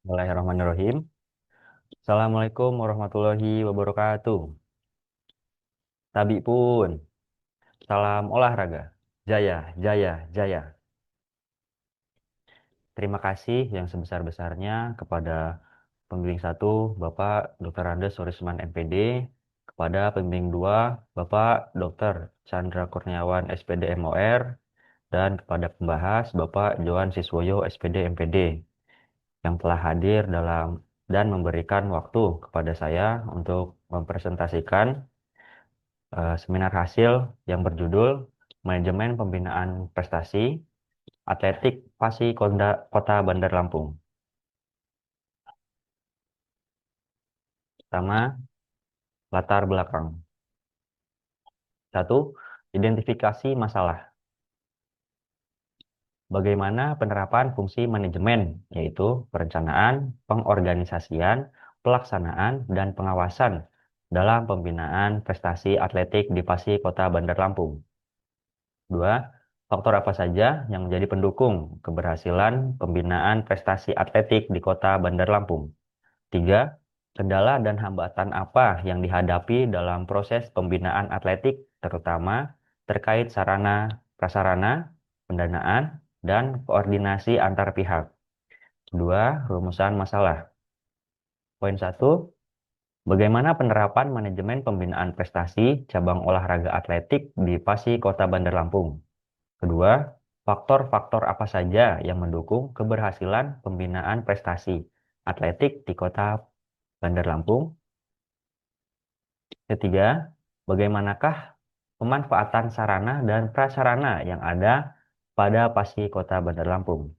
Bismillahirrahmanirrahim. Assalamualaikum warahmatullahi wabarakatuh. Tabi pun, salam olahraga. Jaya, jaya, jaya. Terima kasih yang sebesar-besarnya kepada pembimbing satu, Bapak Dr. Andes Sorisman MPD, kepada pembimbing 2, Bapak Dr. Chandra Kurniawan SPD MOR, dan kepada pembahas Bapak Johan Siswoyo SPD MPD yang telah hadir dalam dan memberikan waktu kepada saya untuk mempresentasikan seminar hasil yang berjudul Manajemen Pembinaan Prestasi Atletik PASI Kota Bandar Lampung. Pertama, latar belakang. Satu, identifikasi masalah. Bagaimana penerapan fungsi manajemen, yaitu perencanaan, pengorganisasian, pelaksanaan, dan pengawasan dalam pembinaan prestasi atletik di PASI Kota Bandar Lampung. Dua, faktor apa saja yang menjadi pendukung keberhasilan pembinaan prestasi atletik di Kota Bandar Lampung? Tiga, kendala dan hambatan apa yang dihadapi dalam proses pembinaan atletik, terutama terkait sarana, prasarana, pendanaan, dan koordinasi antar pihak. Dua, rumusan masalah. Poin satu, bagaimana penerapan manajemen pembinaan prestasi cabang olahraga atletik di PASI Kota Bandar Lampung? Kedua, faktor-faktor apa saja yang mendukung keberhasilan pembinaan prestasi atletik di Kota Bandar Lampung? Ketiga, bagaimanakah pemanfaatan sarana dan prasarana yang ada pada PASI Kota Bandar Lampung?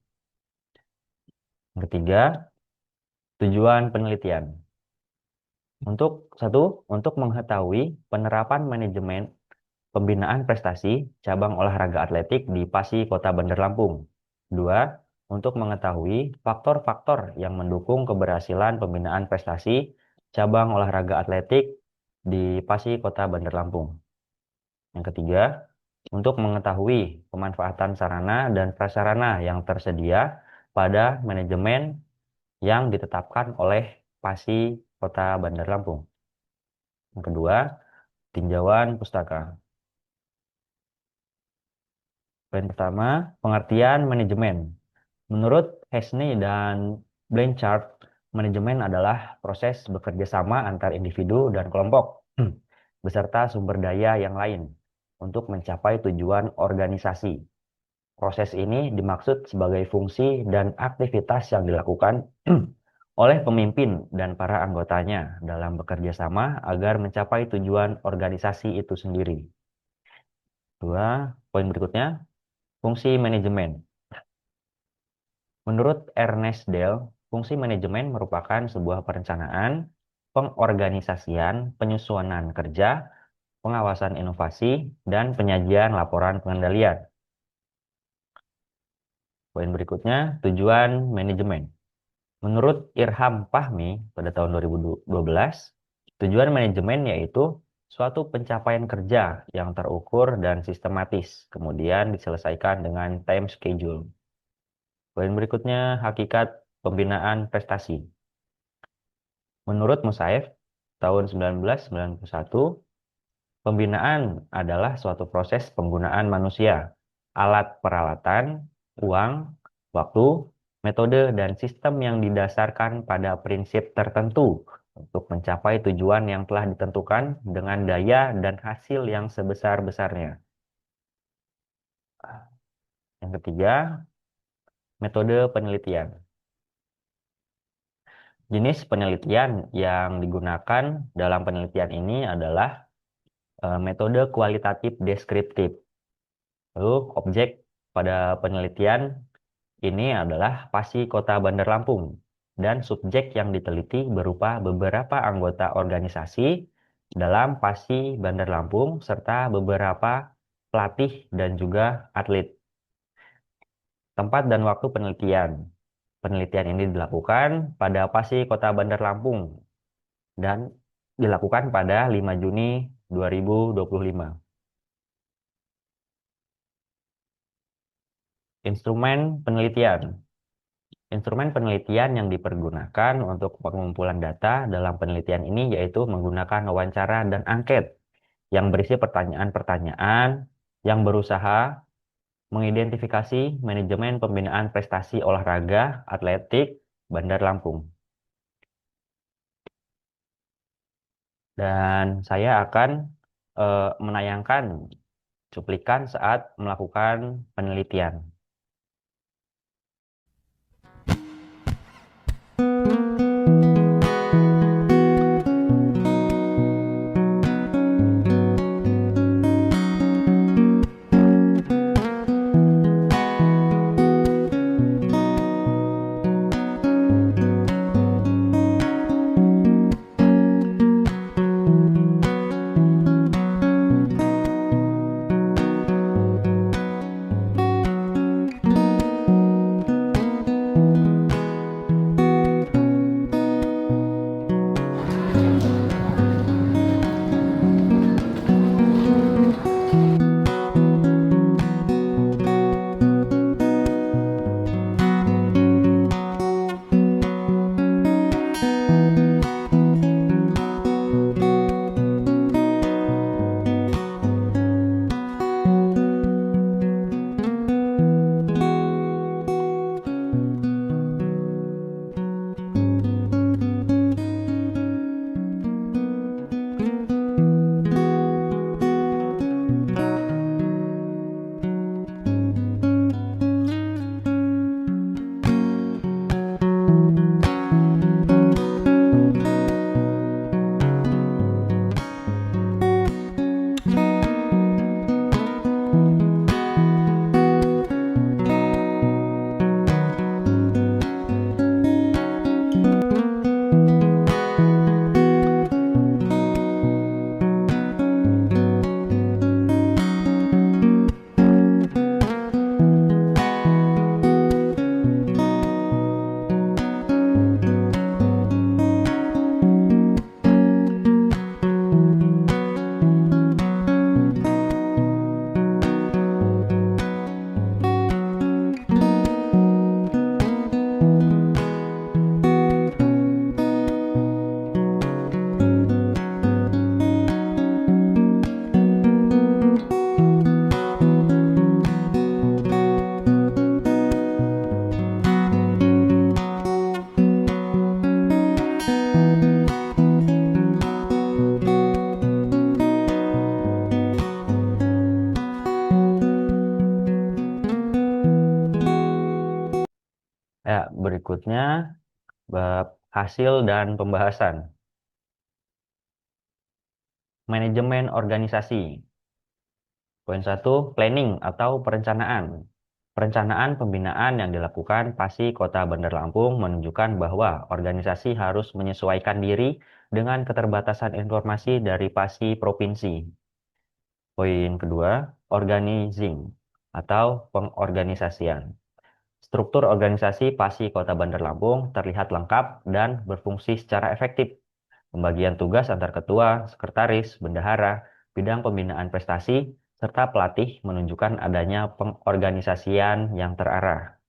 Yang ketiga, tujuan penelitian. Untuk mengetahui penerapan manajemen pembinaan prestasi cabang olahraga atletik di PASI Kota Bandar Lampung. Dua, untuk mengetahui faktor-faktor yang mendukung keberhasilan pembinaan prestasi cabang olahraga atletik di PASI Kota Bandar Lampung. Yang ketiga, untuk mengetahui pemanfaatan sarana dan prasarana yang tersedia pada manajemen yang ditetapkan oleh PASI Kota Bandar Lampung. Yang kedua, tinjauan pustaka. Poin pertama, pengertian manajemen. Menurut Hesney dan Blanchard, manajemen adalah proses bekerja sama antar individu dan kelompok beserta sumber daya yang lain untuk mencapai tujuan organisasi. Proses ini dimaksud sebagai fungsi dan aktivitas yang dilakukan oleh pemimpin dan para anggotanya dalam bekerja sama agar mencapai tujuan organisasi itu sendiri. Dua, poin berikutnya, fungsi manajemen. Menurut Ernest Dale, fungsi manajemen merupakan sebuah perencanaan, pengorganisasian, penyusunan kerja, pengawasan inovasi, dan penyajian laporan pengendalian. Poin berikutnya, tujuan manajemen. Menurut Irham Fahmi pada tahun 2012, tujuan manajemen yaitu suatu pencapaian kerja yang terukur dan sistematis, kemudian diselesaikan dengan time schedule. Poin berikutnya, hakikat pembinaan prestasi. Menurut Musaif, tahun 1991, pembinaan adalah suatu proses penggunaan manusia, alat peralatan, uang, waktu, metode, dan sistem yang didasarkan pada prinsip tertentu untuk mencapai tujuan yang telah ditentukan dengan daya dan hasil yang sebesar-besarnya. Yang ketiga, metode penelitian. Jenis penelitian yang digunakan dalam penelitian ini adalah metode kualitatif deskriptif. Lalu objek pada penelitian ini adalah PASI Kota Bandar Lampung dan subjek yang diteliti berupa beberapa anggota organisasi dalam PASI Bandar Lampung serta beberapa pelatih dan juga atlet. Tempat dan waktu penelitian. Penelitian ini dilakukan pada PASI Kota Bandar Lampung dan dilakukan pada 5 Juni 2025. Instrumen penelitian. Instrumen penelitian yang dipergunakan untuk pengumpulan data dalam penelitian ini yaitu menggunakan wawancara dan angket yang berisi pertanyaan-pertanyaan yang berusaha mengidentifikasi manajemen pembinaan prestasi olahraga atletik Bandar Lampung. Dan saya akan menayangkan cuplikan saat melakukan penelitian. Ya, berikutnya bab hasil dan pembahasan. Manajemen organisasi. Poin 1, planning atau perencanaan. Perencanaan pembinaan yang dilakukan PASI Kota Bandar Lampung menunjukkan bahwa organisasi harus menyesuaikan diri dengan keterbatasan informasi dari PASI provinsi. Poin kedua, organizing atau pengorganisasian. Struktur organisasi PASI Kota Bandar Lampung terlihat lengkap dan berfungsi secara efektif. Pembagian tugas antar ketua, sekretaris, bendahara, bidang pembinaan prestasi, serta pelatih menunjukkan adanya pengorganisasian yang terarah.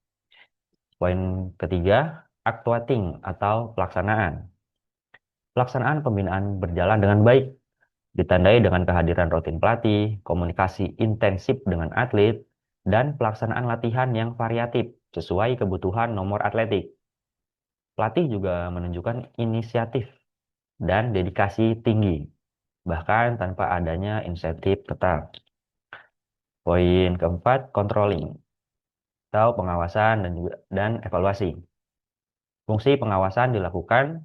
Poin ketiga, actuating atau pelaksanaan. Pelaksanaan pembinaan berjalan dengan baik, ditandai dengan kehadiran rutin pelatih, komunikasi intensif dengan atlet, dan pelaksanaan latihan yang variatif sesuai kebutuhan nomor atletik. Pelatih juga menunjukkan inisiatif dan dedikasi tinggi, bahkan tanpa adanya insentif ketat. Poin keempat, controlling atau pengawasan dan evaluasi. Fungsi pengawasan dilakukan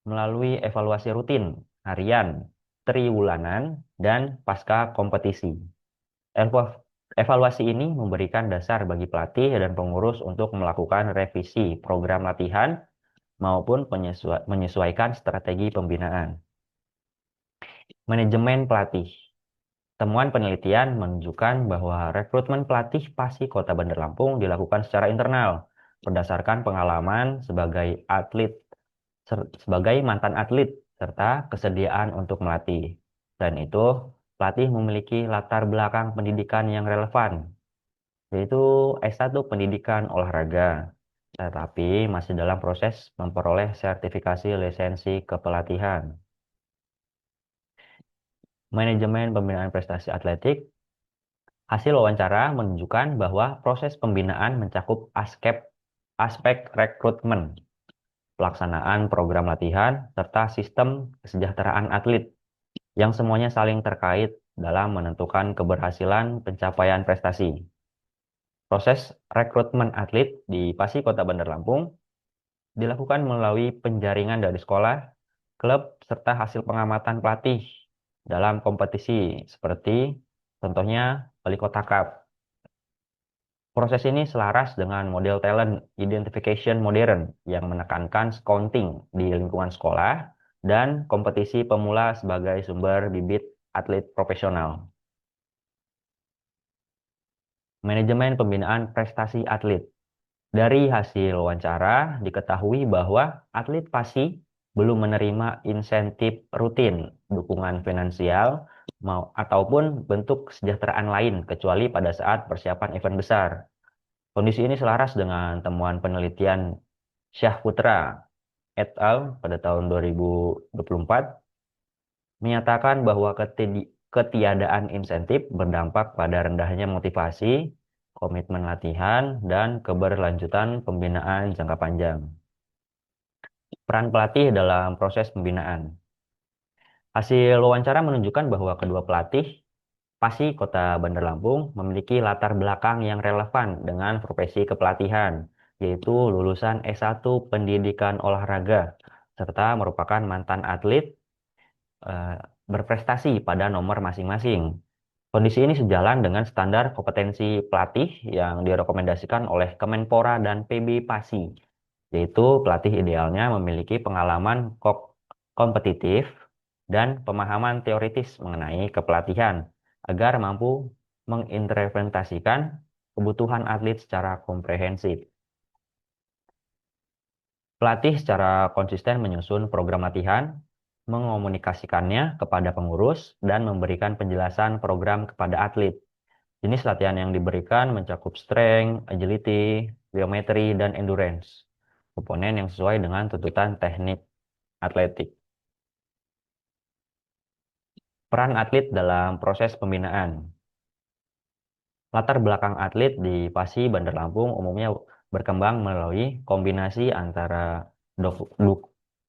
melalui evaluasi rutin, harian, triwulanan, dan pasca kompetisi. Evaluasi ini memberikan dasar bagi pelatih dan pengurus untuk melakukan revisi program latihan maupun menyesuaikan strategi pembinaan. Manajemen pelatih. Temuan penelitian menunjukkan bahwa rekrutmen pelatih PASI Kota Bandar Lampung dilakukan secara internal berdasarkan pengalaman sebagai mantan atlet serta kesediaan untuk melatih. Dan itu, pelatih memiliki latar belakang pendidikan yang relevan, yaitu S1 Pendidikan Olahraga, tetapi masih dalam proses memperoleh sertifikasi lisensi kepelatihan. Manajemen pembinaan prestasi atletik. Hasil wawancara menunjukkan bahwa proses pembinaan mencakup aspek rekrutmen, pelaksanaan program latihan, serta sistem kesejahteraan atlet yang semuanya saling terkait dalam menentukan keberhasilan pencapaian prestasi. Proses rekrutmen atlet di PASI Kota Bandar Lampung dilakukan melalui penjaringan dari sekolah, klub, serta hasil pengamatan pelatih dalam kompetisi seperti contohnya Wali Kota Cup. Proses ini selaras dengan model talent identification modern yang menekankan scouting di lingkungan sekolah dan kompetisi pemula sebagai sumber bibit atlet profesional. Manajemen pembinaan prestasi atlet. Dari hasil wawancara diketahui bahwa atlet PASI belum menerima insentif rutin, dukungan finansial, ataupun bentuk kesejahteraan lain kecuali pada saat persiapan event besar. Kondisi ini selaras dengan temuan penelitian Syahputra et al. Pada tahun 2024 menyatakan bahwa ketiadaan insentif berdampak pada rendahnya motivasi, komitmen latihan, dan keberlanjutan pembinaan jangka panjang. Peran pelatih dalam proses pembinaan. Hasil wawancara menunjukkan bahwa kedua pelatih PASI Kota Bandar Lampung memiliki latar belakang yang relevan dengan profesi kepelatihan, yaitu lulusan S1 Pendidikan Olahraga, serta merupakan mantan atlet eh, berprestasi pada nomor masing-masing. Kondisi ini sejalan dengan standar kompetensi pelatih yang direkomendasikan oleh Kemenpora dan PB PASI, yaitu pelatih idealnya memiliki pengalaman kompetitif dan pemahaman teoritis mengenai kepelatihan agar mampu mengimplementasikan kebutuhan atlet secara komprehensif. Pelatih secara konsisten menyusun program latihan, mengomunikasikannya kepada pengurus, dan memberikan penjelasan program kepada atlet. Jenis latihan yang diberikan mencakup strength, agility, biometri, dan endurance. Komponen yang sesuai dengan tuntutan teknik atletik. Peran atlet dalam proses pembinaan. Latar belakang atlet di PASI Bandar Lampung umumnya berkembang melalui kombinasi antara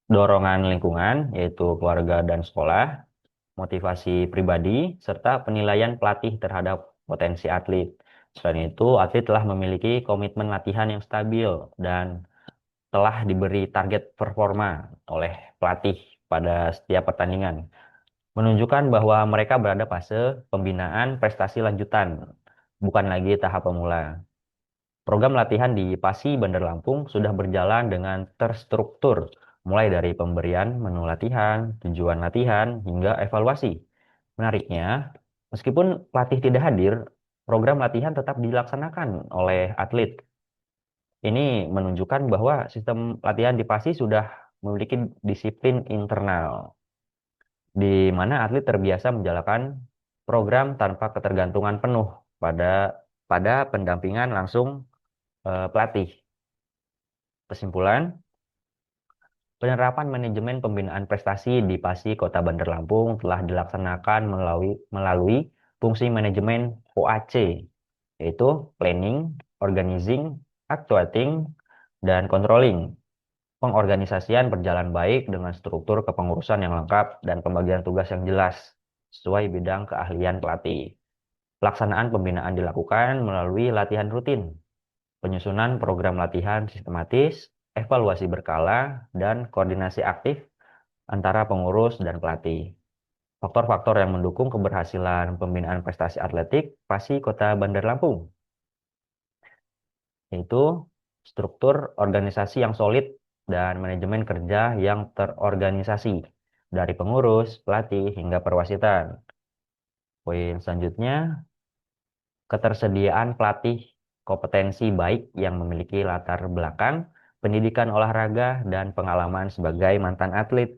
dorongan lingkungan, yaitu keluarga dan sekolah, motivasi pribadi, serta penilaian pelatih terhadap potensi atlet. Selain itu, atlet telah memiliki komitmen latihan yang stabil dan telah diberi target performa oleh pelatih pada setiap pertandingan, menunjukkan bahwa mereka berada fase pembinaan prestasi lanjutan, bukan lagi tahap pemula. Program latihan di PASI Bandar Lampung sudah berjalan dengan terstruktur, mulai dari pemberian menu latihan, tujuan latihan, hingga evaluasi. Menariknya, meskipun pelatih tidak hadir, program latihan tetap dilaksanakan oleh atlet. Ini menunjukkan bahwa sistem latihan di PASI sudah memiliki disiplin internal, di mana atlet terbiasa menjalankan program tanpa ketergantungan penuh pada pada pendampingan langsung pelatih. Kesimpulan, penerapan manajemen pembinaan prestasi di PASI Kota Bandar Lampung telah dilaksanakan melalui fungsi manajemen OAC, yaitu planning, organizing, actuating, dan controlling. Pengorganisasian berjalan baik dengan struktur kepengurusan yang lengkap dan pembagian tugas yang jelas sesuai bidang keahlian pelatih. Pelaksanaan pembinaan dilakukan melalui latihan rutin, penyusunan program latihan sistematis, evaluasi berkala, dan koordinasi aktif antara pengurus dan pelatih. Faktor-faktor yang mendukung keberhasilan pembinaan prestasi atletik PASI Kota Bandar Lampung, yaitu struktur organisasi yang solid dan manajemen kerja yang terorganisasi dari pengurus, pelatih, hingga perwasitan. Poin selanjutnya, ketersediaan pelatih kompetensi baik yang memiliki latar belakang pendidikan olahraga dan pengalaman sebagai mantan atlet.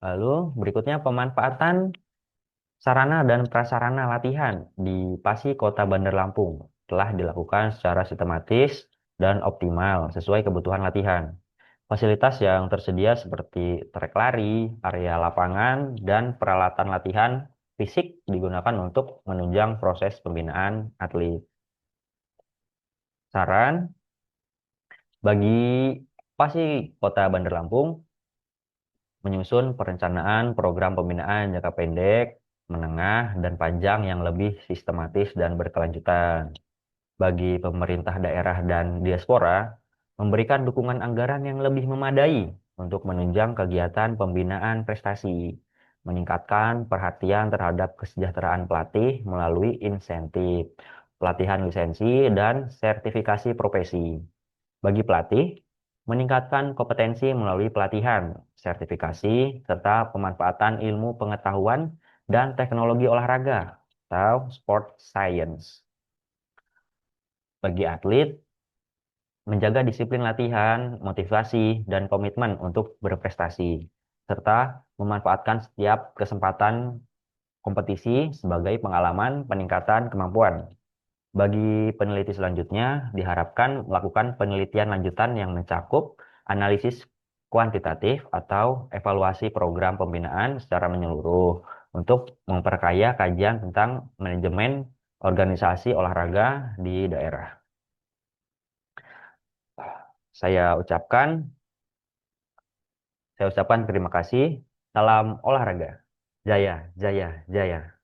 Lalu berikutnya pemanfaatan sarana dan prasarana latihan di PASI Kota Bandar Lampung telah dilakukan secara sistematis dan optimal sesuai kebutuhan latihan. Fasilitas yang tersedia seperti trek lari, area lapangan, dan peralatan latihan fisik digunakan untuk menunjang proses pembinaan atlet. Saran bagi Pasi Kota Bandar Lampung menyusun perencanaan program pembinaan jangka pendek, menengah, dan panjang yang lebih sistematis dan berkelanjutan. Bagi pemerintah daerah dan diaspora, memberikan dukungan anggaran yang lebih memadai untuk menunjang kegiatan pembinaan prestasi, meningkatkan perhatian terhadap kesejahteraan pelatih melalui insentif, pelatihan lisensi, dan sertifikasi profesi. Bagi pelatih, meningkatkan kompetensi melalui pelatihan, sertifikasi, serta pemanfaatan ilmu pengetahuan dan teknologi olahraga atau sport science. Bagi atlet, menjaga disiplin latihan, motivasi, dan komitmen untuk berprestasi, serta memanfaatkan setiap kesempatan kompetisi sebagai pengalaman peningkatan kemampuan. Bagi peneliti selanjutnya, diharapkan melakukan penelitian lanjutan yang mencakup analisis kuantitatif atau evaluasi program pembinaan secara menyeluruh untuk memperkaya kajian tentang manajemen organisasi olahraga di daerah. Saya ucapkan, saya ucapkan terima kasih. Salam olahraga. Jaya, jaya, jaya.